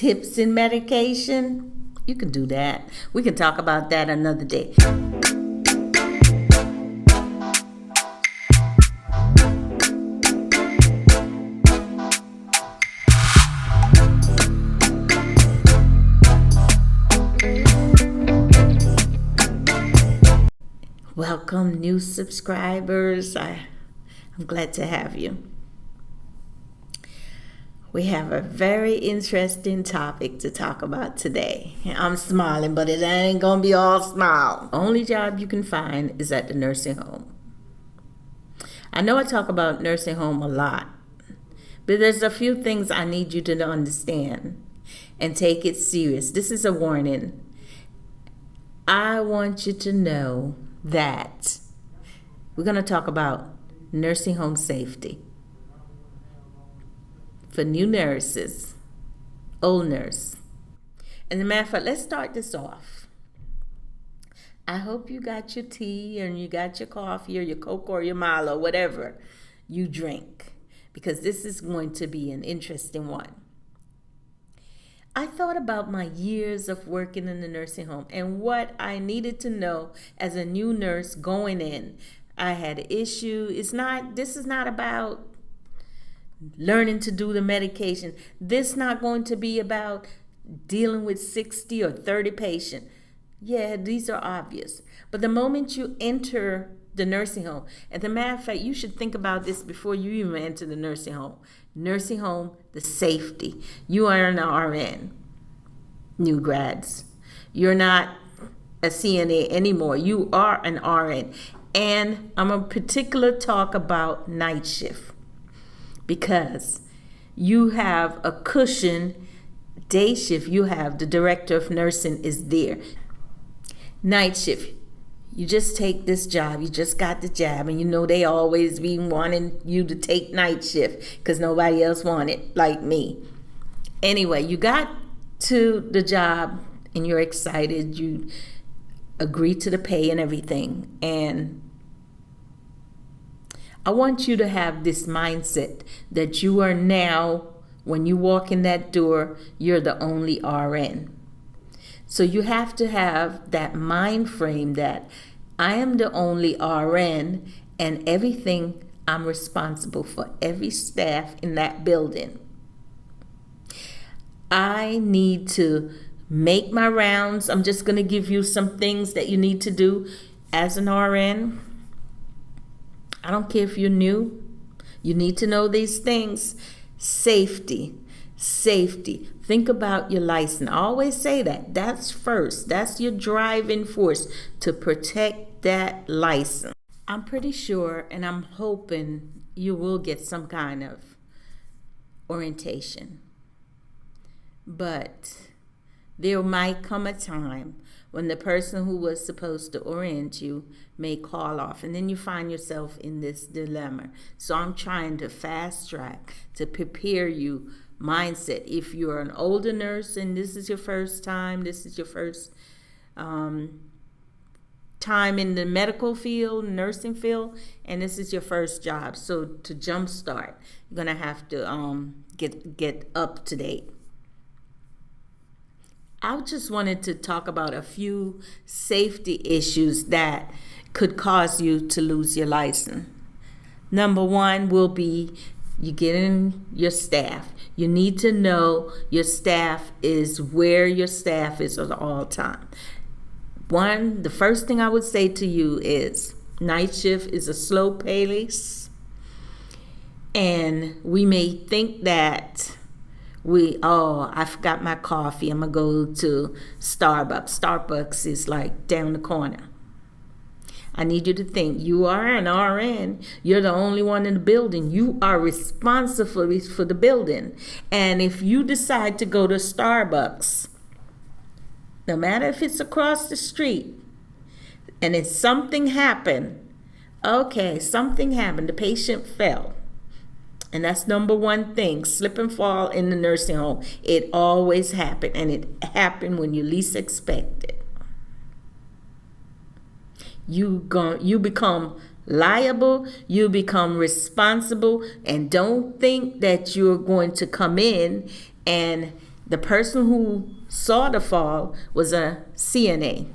tips in medication, you can do that. We can talk about that another day. Welcome, new subscribers. I'm glad to have you. We have a very interesting topic to talk about today. I'm smiling, but it ain't gonna be all smile. Only job you can find is at the nursing home. I know I talk about nursing home a lot, but there's a few things I need you to understand and take it serious. This is a warning. I want you to know that we're going to talk about nursing home safety for new nurses, old nurse. And as a matter of fact, let's start this off. I hope you got your tea and you got your coffee or your Coke or your Milo, whatever you drink, because this is going to be an interesting one. I thought about my years of working in the nursing home and what I needed to know as a new nurse going in. I had an issue. This is not about learning to do the medication. This is not going to be about dealing with 60 or 30 patients. Yeah, these are obvious. But the moment you enter the nursing home, and as a matter of fact, you should think about this before you even enter the nursing home. Nursing home, the safety. You are an RN, new grads. You're not a CNA anymore. You are an RN. And I'm a particular talk about night shift because you have a cushion. Day shift, you have the director of nursing is there. Night shift, you just take this job. You just got the job, and you know they always be wanting you to take night shift because nobody else want it like me. Anyway, you got to the job and you're excited. You agree to the pay and everything. And I want you to have this mindset that you are now, when you walk in that door, you're the only RN. So you have to have that mind frame that I am the only RN and everything, I'm responsible for every staff in that building. I need to make my rounds. I'm just going to give you some things that you need to do as an RN. I don't care if you're new. You need to know these things. Safety. Think about your license. I always say that. That's first. That's your driving force to protect that license. I'm pretty sure and I'm hoping you will get some kind of orientation. But there might come a time when the person who was supposed to orient you may call off, and then you find yourself in this dilemma. So I'm trying to fast track to prepare you mindset. If you're an older nurse and this is your first time, time in the medical field, nursing field, and this is your first job. So to jumpstart, you're gonna have to get up to date. I just wanted to talk about a few safety issues that could cause you to lose your license. Number one will be you get in your staff. You need to know your staff is where your staff is at all time. The first thing I would say to you is night shift is a slow pace, and we may think that I forgot my coffee, I'm gonna go to Starbucks. Starbucks is like down the corner. I need you to think you are an RN. You're the only one in the building. You are responsible for the building. And if you decide to go to Starbucks, no matter if it's across the street, and if something happened, the patient fell. And that's number one thing, slip and fall in the nursing home. It always happened, and it happened when you least expect it. You become liable, you become responsible, and don't think that you're going to come in and The person who saw the fall was a CNA.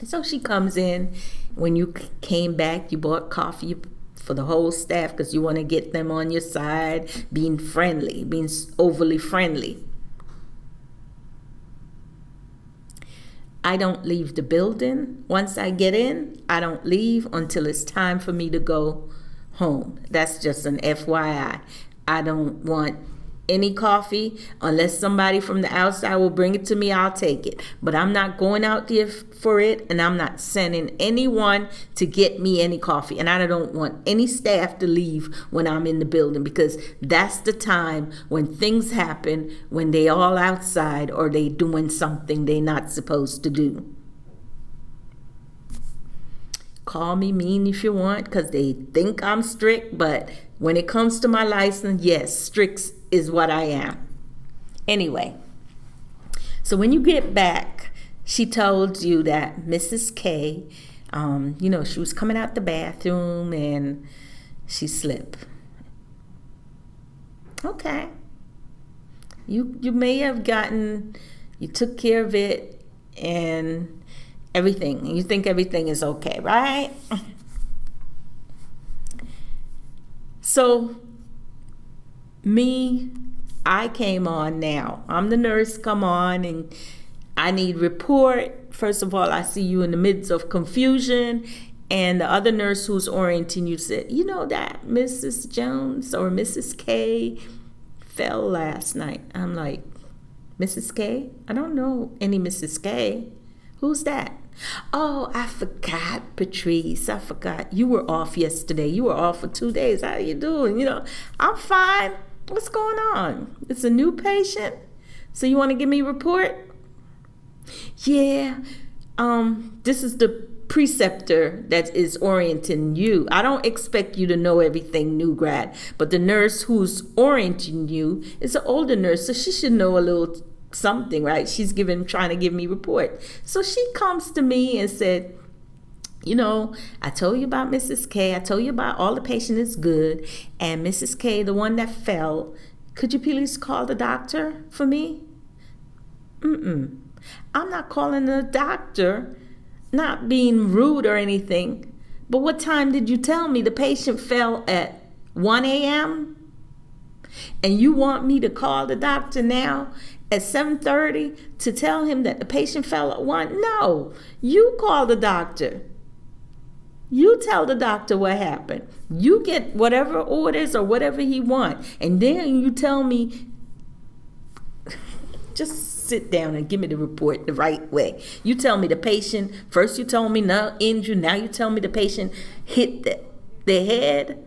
So she comes in. When you came back, you bought coffee for the whole staff because you want to get them on your side, being friendly, being overly friendly. I don't leave the building. Once I get in, I don't leave until it's time for me to go home. That's just an FYI. I don't want any coffee unless somebody from the outside will bring it to me. I'll take it, but I'm not going out there for it, and I'm not sending anyone to get me any coffee, and I don't want any staff to leave when I'm in the building, because that's the time when things happen, when they all outside or they doing something they not supposed to do. Call me mean if you want, because they think I'm strict, but when it comes to my license, yes, strict is what I am. Anyway, so when you get back, she told you that Mrs. K, she was coming out the bathroom and she slipped. Okay. You may have you took care of it and everything. You think everything is okay, right? So I came on now. I'm the nurse, come on, and I need report. First of all, I see you in the midst of confusion, and the other nurse who's orienting you said, you know that Mrs. Jones or Mrs. K fell last night. I'm like, Mrs. K? I don't know any Mrs. K. Who's that? Oh, I forgot, Patrice. I forgot. You were off yesterday. You were off for 2 days. How you doing? I'm fine. What's going on? It's a new patient? So you want to give me a report? Yeah. This is the preceptor that is orienting you. I don't expect you to know everything, new grad, but the nurse who's orienting you is an older nurse, so she should know a little something, right? She's trying to give me report. So she comes to me and said, I told you about Mrs. K. I told you about all the patient is good. And Mrs. K, the one that fell, could you please call the doctor for me? I'm not calling the doctor, not being rude or anything. But what time did you tell me the patient fell at 1 a.m.? And you want me to call the doctor now at 7:30 to tell him that the patient fell at 1? No, you call the doctor. You tell the doctor what happened. You get whatever orders or whatever he wants. And then you tell me, just sit down and give me the report the right way. You tell me the patient, first you told me no injury, now you tell me the patient hit the head.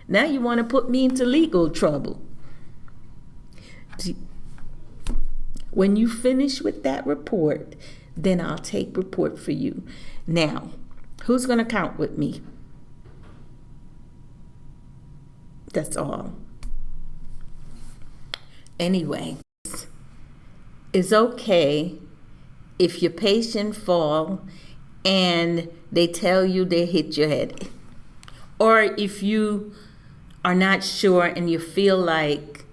Now you want to put me into legal trouble. When you finish with that report, then I'll take report for you. Now, who's going to count with me? That's all. Anyway, it's okay if your patient fall and they tell you they hit your head. Or if you are not sure and you feel like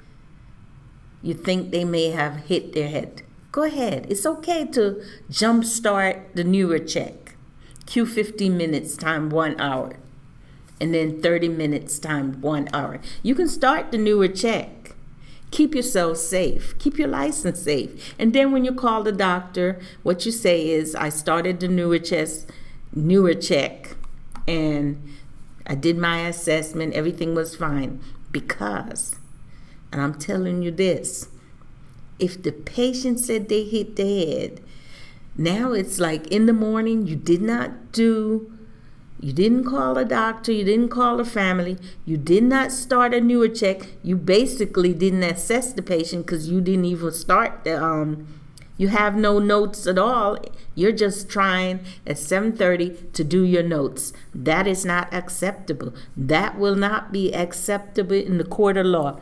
you think they may have hit their head, go ahead. It's okay to jumpstart the NeuroCheck. Q 15 minutes time 1 hour. And then 30 minutes time 1 hour. You can start the NeuroCheck. Keep yourself safe. Keep your license safe. And then when you call the doctor, what you say is, I started the NeuroCheck and I did my assessment. Everything was fine. Because, and I'm telling you this, if the patient said they hit their head, now it's like in the morning, you didn't call a doctor, you didn't call a family, you did not start a NeuroCheck, you basically didn't assess the patient because you didn't even start you have no notes at all. You're just trying at 7:30 to do your notes. That is not acceptable. That will not be acceptable in the court of law.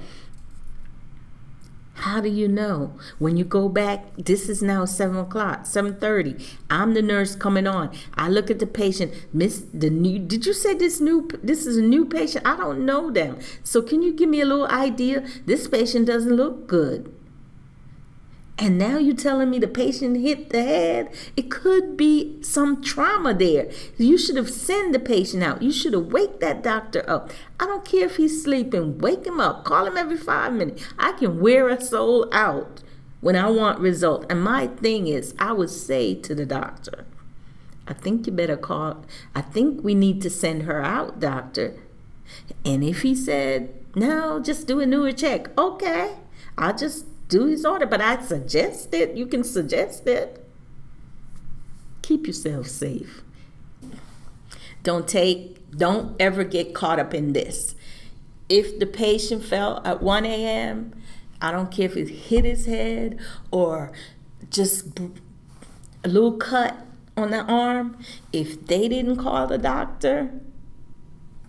How do you know? When you go back, this is now 7 o'clock, 7:30. I'm the nurse coming on. I look at the patient. Did you say this is a new patient? I don't know them. So can you give me a little idea? This patient doesn't look good. And now you're telling me the patient hit the head? It could be some trauma there. You should have sent the patient out. You should have waked that doctor up. I don't care if he's sleeping. Wake him up. Call him every 5 minutes. I can wear a soul out when I want result. And my thing is, I would say to the doctor, I think you better call. I think we need to send her out, doctor. And if he said, no, just do a newer check. Okay, I'll just do his order, but I suggest it. You can suggest it. Keep yourself safe. Don't ever get caught up in this. If the patient fell at 1 a.m., I don't care if it hit his head or just a little cut on the arm. If they didn't call the doctor,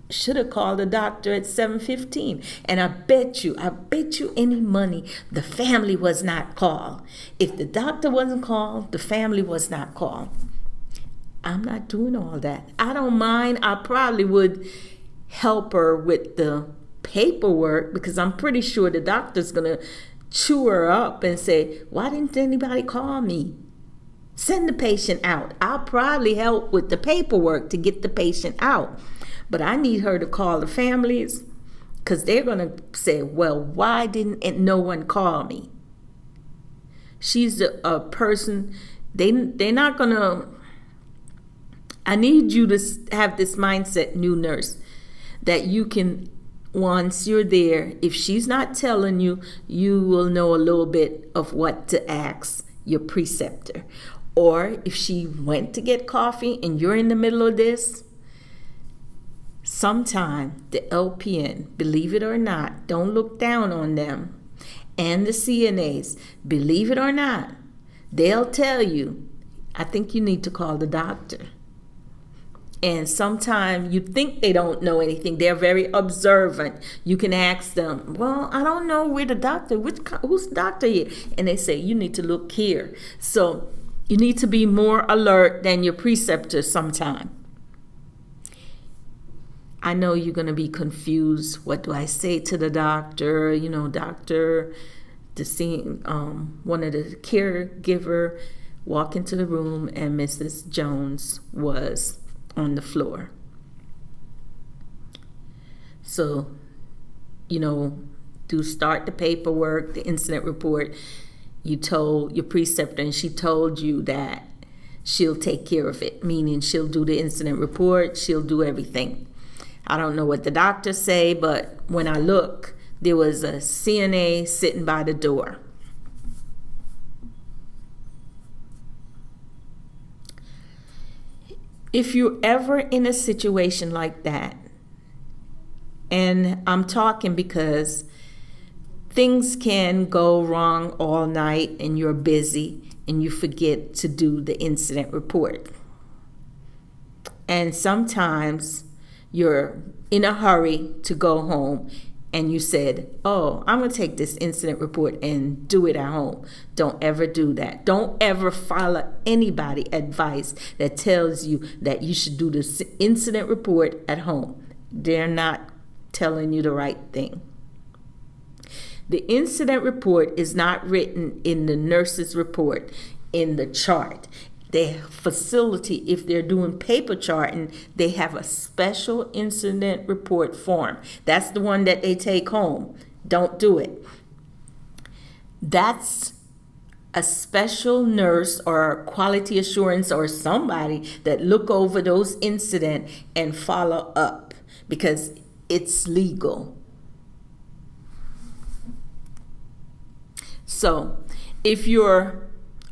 should have called the doctor at 7:15. And I bet you any money, the family was not called. If the doctor wasn't called, the family was not called. I'm not doing all that. I don't mind. I probably would help her with the paperwork because I'm pretty sure the doctor's going to chew her up and say, why didn't anybody call me? Send the patient out. I'll probably help with the paperwork to get the patient out. But I need her to call the families because they're going to say, well, why didn't no one call me? She's a person, they're not going to, I need you to have this mindset, new nurse, that you can, once you're there, if she's not telling you, you will know a little bit of what to ask your preceptor. Or if she went to get coffee and you're in the middle of this, sometime the LPN, believe it or not, don't look down on them, and the CNAs, believe it or not, they'll tell you, I think you need to call the doctor. And sometimes you think they don't know anything. They're very observant. You can ask them, well, I don't know where the doctor, who's the doctor here? And they say, you need to look here. So you need to be more alert than your preceptor sometime. I know you're going to be confused. What do I say to the doctor? You know, doctor, one of the caregiver walked into the room and Mrs. Jones was on the floor. So, start the paperwork, the incident report. You told your preceptor and she told you that she'll take care of it, meaning she'll do the incident report, she'll do everything. I don't know what the doctors say, but when I look, there was a CNA sitting by the door. If you're ever in a situation like that, and I'm talking because things can go wrong all night and you're busy and you forget to do the incident report. And sometimes you're in a hurry to go home and you said, oh, I'm going to take this incident report and do it at home. Don't ever do that. Don't ever follow anybody advice that tells you that you should do this incident report at home. They're not telling you the right thing. The incident report is not written in the nurse's report in the chart. The facility, if they're doing paper charting, they have a special incident report form. That's the one that they take home. Don't do it. That's a special nurse or quality assurance or somebody that look over those incidents and follow up because it's legal. So if you're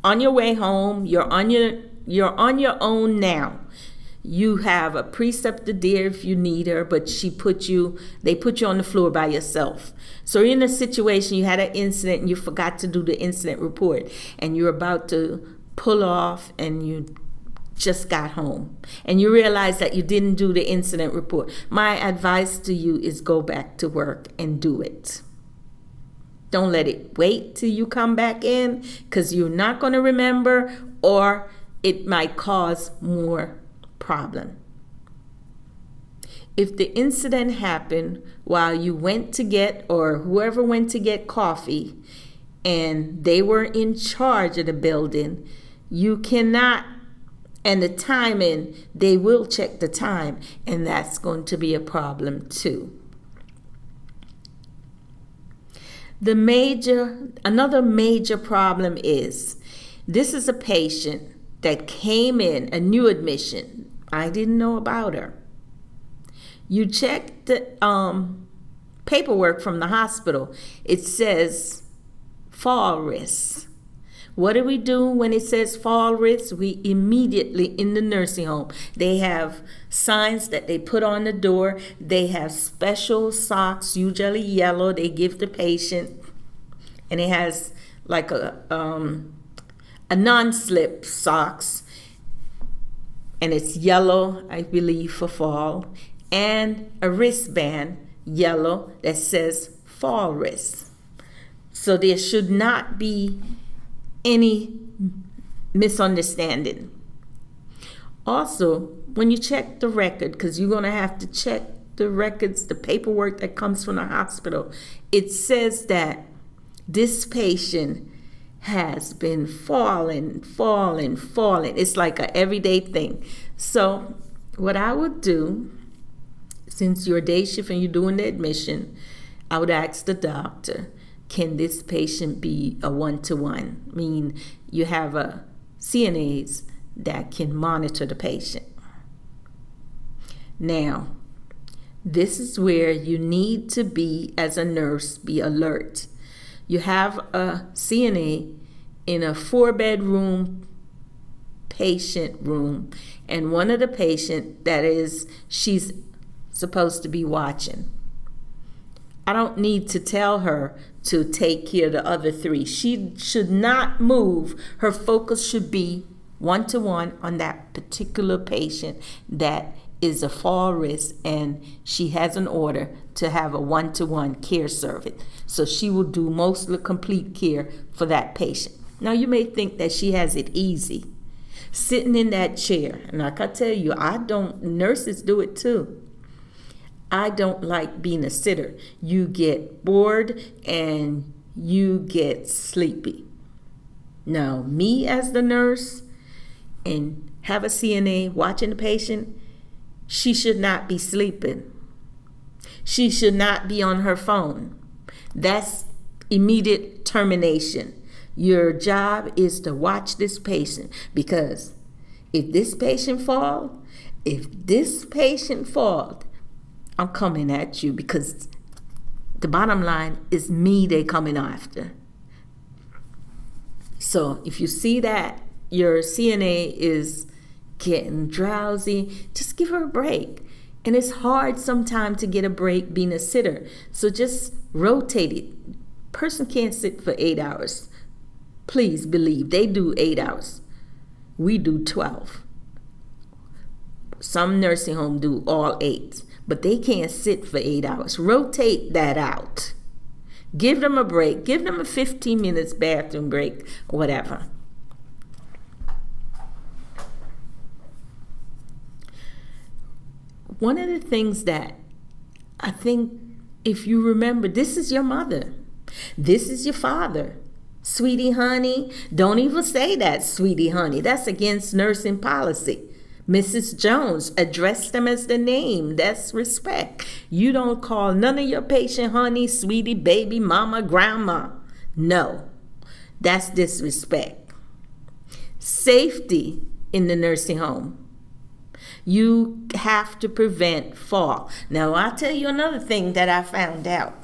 on your way home, you're on your own now. You have a preceptor there if you need her, but they put you on the floor by yourself. So you're in a situation, you had an incident and you forgot to do the incident report and you're about to pull off and you just got home and you realize that you didn't do the incident report. My advice to you is go back to work and do it. Don't let it wait till you come back in because you're not going to remember or it might cause more problem. If the incident happened while you went to get or whoever went to get coffee and they were in charge of the building, you cannot, and the timing, they will check the time, and that's going to be a problem too. Another major problem is, this is a patient that came in, a new admission. I didn't know about her. You check the paperwork from the hospital. It says fall risk. What do we do when it says fall risk? We immediately, in the nursing home, they have signs that they put on the door. They have special socks, usually yellow, they give the patient. And it has like a non-slip socks. And it's yellow, I believe, for fall. And a wristband, yellow, that says fall risk. So there should not be any misunderstanding. Also, when you check the record, because you're going to have to check the records, the paperwork that comes from the hospital, it says that this patient has been falling. It's like an everyday thing. So what I would do, since you're day shift and you're doing the admission, I would ask the doctor, can this patient be a one-to-one? I mean, you have a CNAs that can monitor the patient. Now, this is where you need to be, as a nurse, be alert. You have a CNA in a 4-bedroom patient room, and one of the patient she's supposed to be watching. I don't need to tell her to take care of the other 3. She should not move. Her focus should be one-to-one on that particular patient that is a fall risk, and she has an order to have a one-to-one care servant. So she will do most of the complete care for that patient. Now you may think that she has it easy, sitting in that chair. And like I tell you, nurses do it too. I don't like being a sitter. You get bored and you get sleepy. Now, me as the nurse and have a CNA watching the patient, she should not be sleeping. She should not be on her phone. That's immediate termination. Your job is to watch this patient, because if this patient falls, I'm coming at you, because the bottom line is me they coming after. So if you see that your CNA is getting drowsy, just give her a break. And it's hard sometimes to get a break being a sitter. So just rotate it. Person can't sit for 8 hours. Please believe, they do 8 hours. We do 12. Some nursing homes do all 8, but they can't sit for 8 hours. Rotate that out. Give them a break. Give them a 15 minutes bathroom break, whatever. One of the things that I think, if you remember, this is your mother. This is your father. Sweetie, honey. Don't even say that, sweetie, honey. That's against nursing policy. Mrs. Jones, address them as the name. That's respect. You don't call none of your patient honey, sweetie, baby, mama, grandma. No, that's disrespect. Safety in the nursing home. You have to prevent fall. Now, I'll tell you another thing that I found out.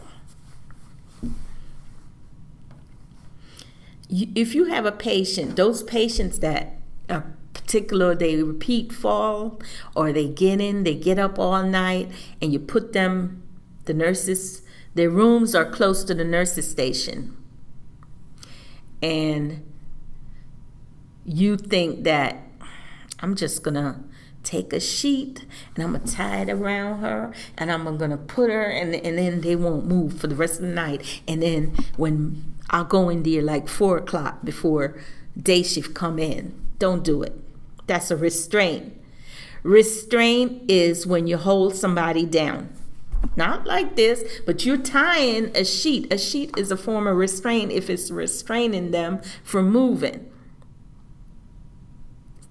If you have a patient, those patients that are particular, they repeat fall, or they get up all night, and you put them, the nurses, their rooms are close to the nurses station, and you think that I'm just gonna take a sheet and I'm gonna tie it around her and I'm gonna put her, and then they won't move for the rest of the night, and then when I'll go in there like 4 o'clock before day shift come in. Don't do it. That's a restraint. Restraint is when you hold somebody down. not like this, but you're tying a sheet. A sheet is a form of restraint if it's restraining them from moving.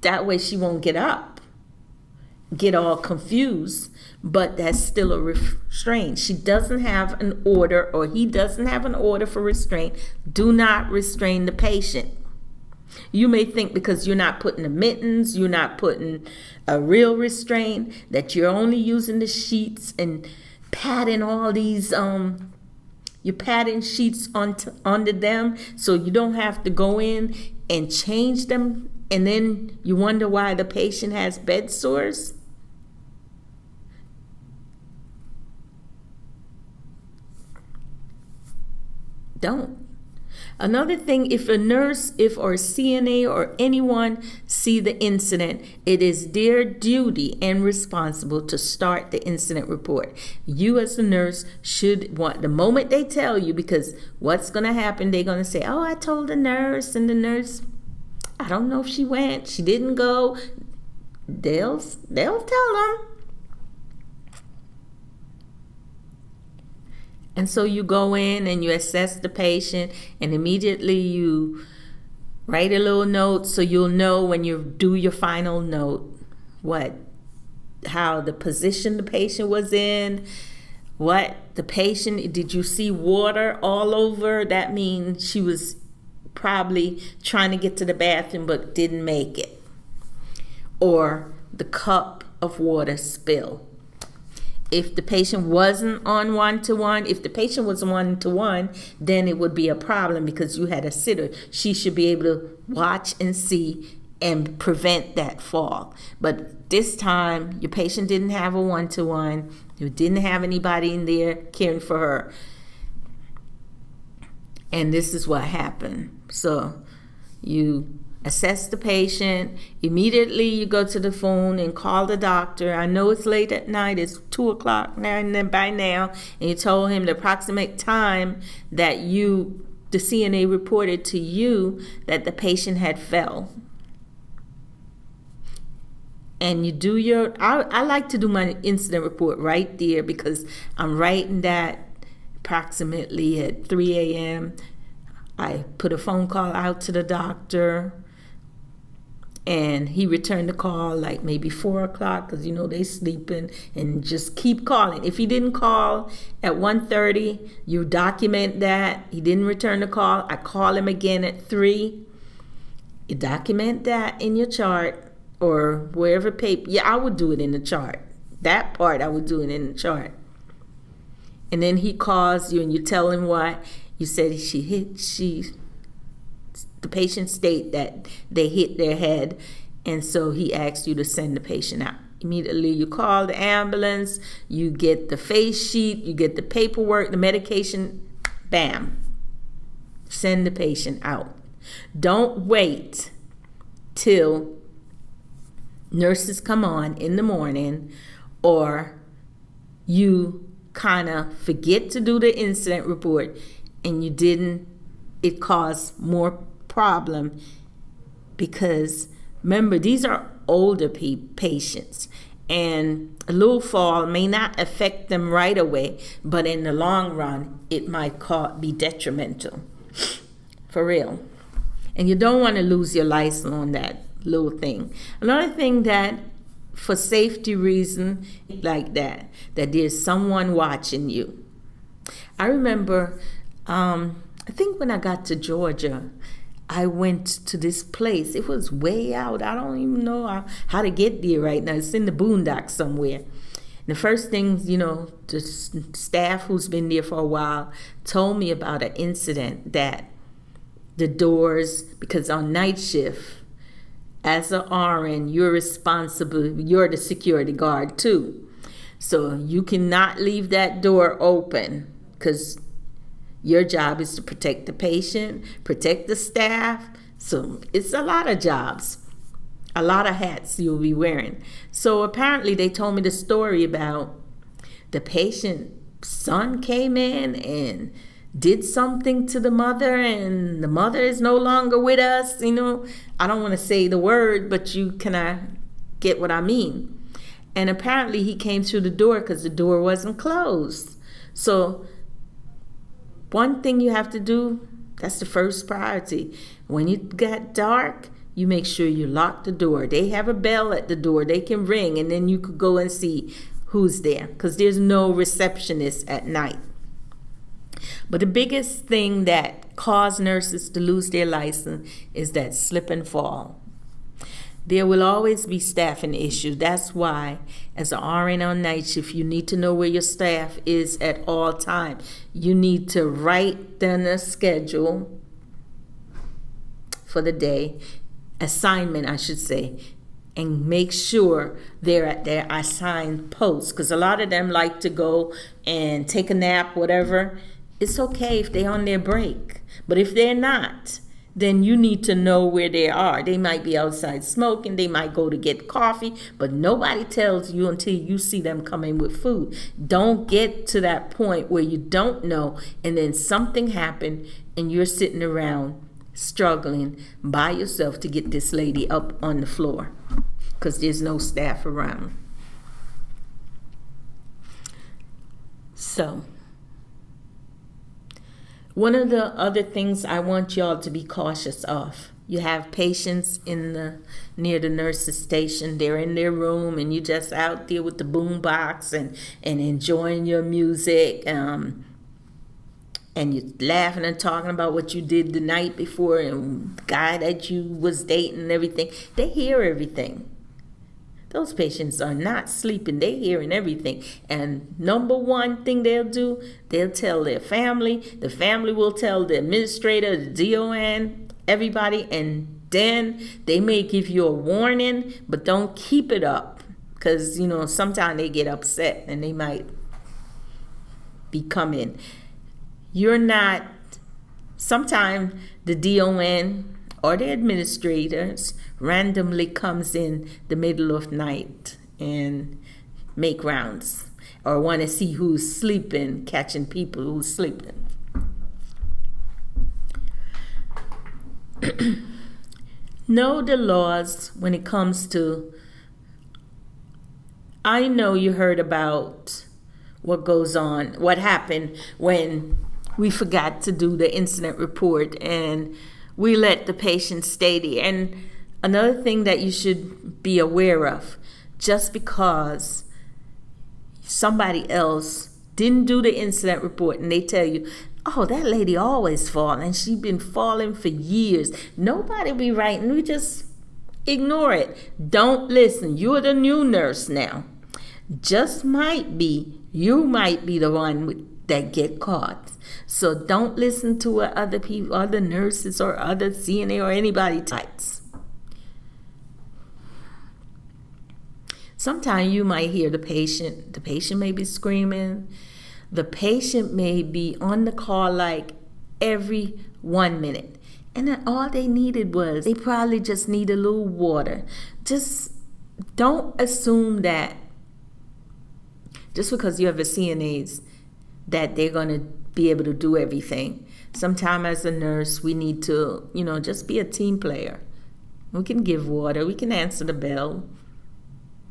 That way she won't get up, get all confused, but that's still a restraint. She doesn't have an order, or he doesn't have an order for restraint. Do not restrain the patient. You may think because you're not putting the mittens, you're not putting a real restraint, that you're only using the sheets and patting all these, you're patting sheets onto them so you don't have to go in and change them, and then you wonder why the patient has bed sores. Don't. Another thing, if a nurse, or CNA or anyone see the incident, it is their duty and responsible to start the incident report. You as a nurse should want, the moment they tell you, because what's going to happen, they're going to say, oh, I told the nurse, and the nurse, I don't know if she went, she didn't go. They'll tell them. And so you go in and you assess the patient, and immediately you write a little note so you'll know when you do your final note how the position the patient was in, what the patient, did you see water all over? That means she was probably trying to get to the bathroom but didn't make it. Or the cup of water spill. If the patient wasn't on one-to-one, if the patient was one-to-one, then it would be a problem because you had a sitter. She should be able to watch and see and prevent that fall. But this time, your patient didn't have a one-to-one. You didn't have anybody in there caring for her. And this is what happened. So you assess the patient. Immediately you go to the phone and call the doctor. I know it's late at night. It's 2 o'clock now, and then by now, and you told him the approximate time that the CNA reported to you that the patient had fell. And you do I like to do my incident report right there because I'm writing that approximately at 3 a.m. I put a phone call out to the doctor, and he returned the call like maybe 4 o'clock because, they sleeping, and just keep calling. If he didn't call at 1:30, you document that. He didn't return the call. I call him again at 3. You document that in your chart or wherever paper. Yeah, I would do it in the chart. That part I would do it in the chart. And then he calls you and you tell him what. You said the patient state that they hit their head, and so he asked you to send the patient out. Immediately you call the ambulance, you get the face sheet, you get the paperwork, the medication, bam, send the patient out. Don't wait till nurses come on in the morning, or you kind of forget to do the incident report and it caused more problem, because remember, these are older patients, and a little fall may not affect them right away, but in the long run it might be detrimental, for real. And you don't want to lose your license on that little thing. Another thing, that for safety reason like that there's someone watching you. I remember I think when I got to Georgia, I went to this place. It was way out. I don't even know how to get there right now. It's in the boondocks somewhere. And the first thing, the staff who's been there for a while told me about an incident that the doors, because on night shift, as an RN, you're responsible. You're the security guard too. So you cannot leave that door open, because your job is to protect the patient, protect the staff. So it's a lot of jobs, a lot of hats you'll be wearing. So apparently they told me the story about the patient's son came in and did something to the mother, and the mother is no longer with us. I don't want to say the word, but you can get what I mean. And apparently he came through the door because the door wasn't closed. So one thing you have to do, that's the first priority. When you got dark, you make sure you lock the door. They have a bell at the door. They can ring, and then you could go and see who's there, because there's no receptionist at night. But the biggest thing that caused nurses to lose their license is that slip and fall. There will always be staffing issues. That's why, as an RN on night shift, you need to know where your staff is at all times. You need to write down a schedule for the day, assignment, I should say, and make sure they're at their assigned posts. Because a lot of them like to go and take a nap, whatever. It's okay if they're on their break. But if they're not, then you need to know where they are. They might be outside smoking. They might go to get coffee. But nobody tells you until you see them coming with food. Don't get to that point where you don't know and then something happened and you're sitting around struggling by yourself to get this lady up on the floor because there's no staff around. So, one of the other things I want y'all to be cautious of, you have patients near the nurse's station. They're in their room and you just out there with the boom box and enjoying your music, and you're laughing and talking about what you did the night before and the guy that you was dating and everything. They hear everything. Those patients are not sleeping. They're hearing everything. And number one thing they'll do, they'll tell their family. The family will tell the administrator, the DON, everybody. And then they may give you a warning, but don't keep it up. Because, sometimes they get upset and they might be coming. Sometimes the DON or the administrators randomly comes in the middle of night and make rounds or want to see who's sleeping, catching people who's sleeping. Know the laws when it comes to, I know you heard about what happened when we forgot to do the incident report and we let the patient stay there. And another thing that you should be aware of, just because somebody else didn't do the incident report and they tell you, oh, that lady always falls and she's been falling for years. Nobody be writing. We just ignore it. Don't listen. You're the new nurse now. You might be the one that get caught. So don't listen to what other people, other nurses or other CNA or anybody types. Sometimes you might hear the patient may be screaming. The patient may be on the call like every 1 minute. And then all they needed was, they probably just need a little water. Just don't assume that just because you have a CNAs that they're going to be able to do everything. Sometimes as a nurse, we need to, just be a team player. We can give water. We can answer the bell.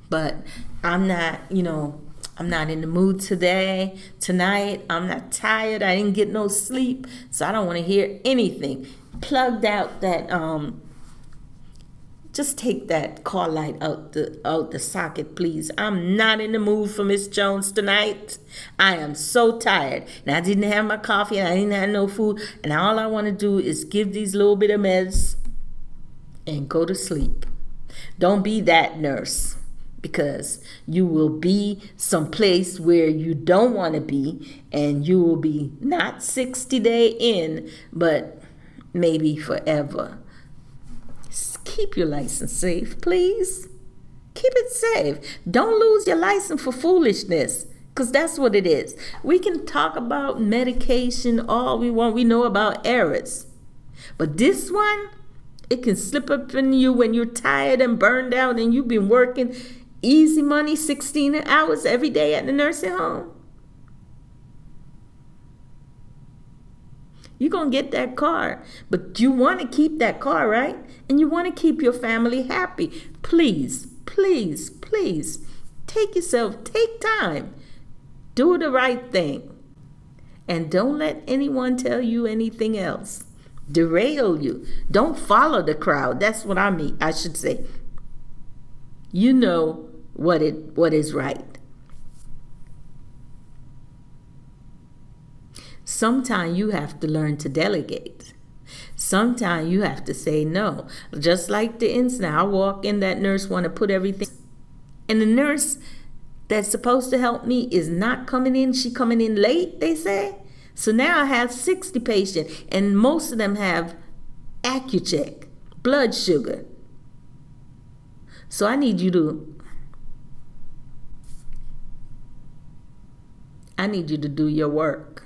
But I'm not in the mood tonight. I'm not tired. I didn't get no sleep. So I don't want to hear anything. Plugged out that, just take that call light out the socket, please. I'm not in the mood for Miss Jones tonight. I am so tired. And I didn't have my coffee and I didn't have no food. And all I want to do is give these little bit of meds and go to sleep. Don't be that nurse, because you will be someplace where you don't want to be, and you will be not 60 days in, but maybe forever. Keep your license safe, please. Keep it safe. Don't lose your license for foolishness, because that's what it is. We can talk about medication all we want. We know about errors. But this one, it can slip up in you when you're tired and burned out and you've been working easy money, 16 hours every day at the nursing home. You're going to get that car, but you want to keep that car, right? And you want to keep your family happy. Please, please, please take time. Do the right thing. And don't let anyone tell you anything else. Derail you. Don't follow the crowd. That's what I should say. You know what is right. Sometimes you have to learn to delegate. Sometimes you have to say no. Just like the incident, I walk in, that nurse want to put everything, and the nurse that's supposed to help me is not coming in. She coming in late, they say. So now I have 60 patients, and most of them have Accu-Check, blood sugar. So I need you to do your work.